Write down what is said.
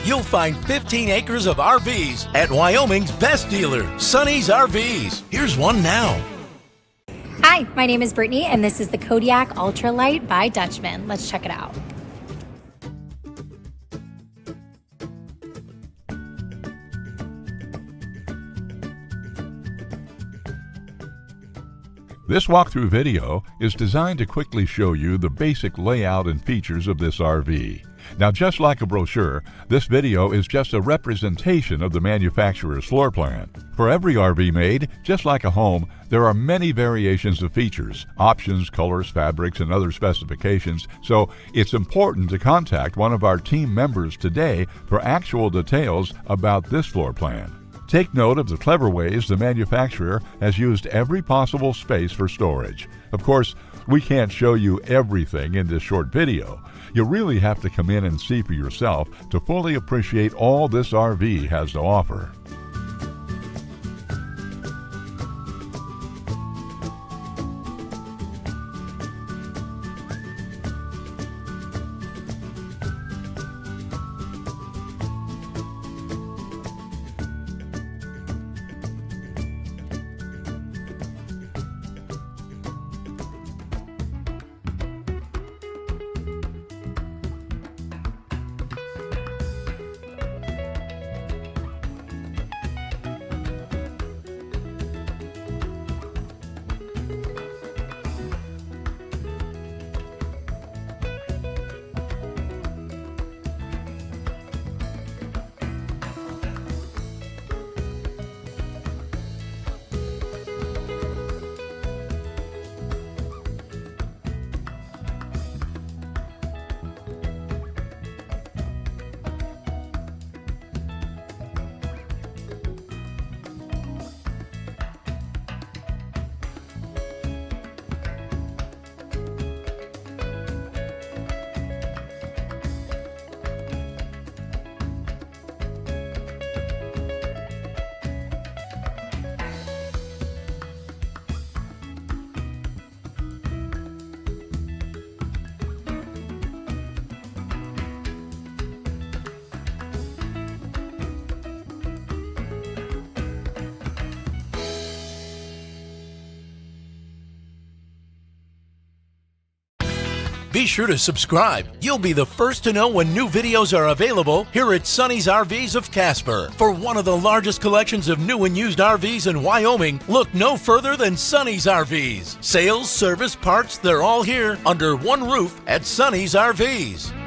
you'll find 15 acres of RVs at Wyoming's best dealer, Sonny's RVs. Here's one now. Hi, my name is Brittany, and this is the Kodiak Ultra-Lite by Dutchmen. Let's check it out. This walkthrough video is designed to quickly show you the basic layout and features of this RV. Now, just like a brochure, this video is just a representation of the manufacturer's floor plan. For every RV made, just like a home, there are many variations of features, options, colors, fabrics, and other specifications, so it's important to contact one of our team members today for actual details about this floor plan. Take note of the clever ways the manufacturer has used every possible space for storage. Of course, we can't show you everything in this short video. You really have to come in and see for yourself to fully appreciate all this RV has to offer. Be sure to subscribe. You'll be the first to know when new videos are available here at Sonny's RVs of Casper. For one of the largest collections of new and used RVs in Wyoming, look no further than Sonny's RVs. Sales, service, parts, they're all here under one roof at Sonny's RVs.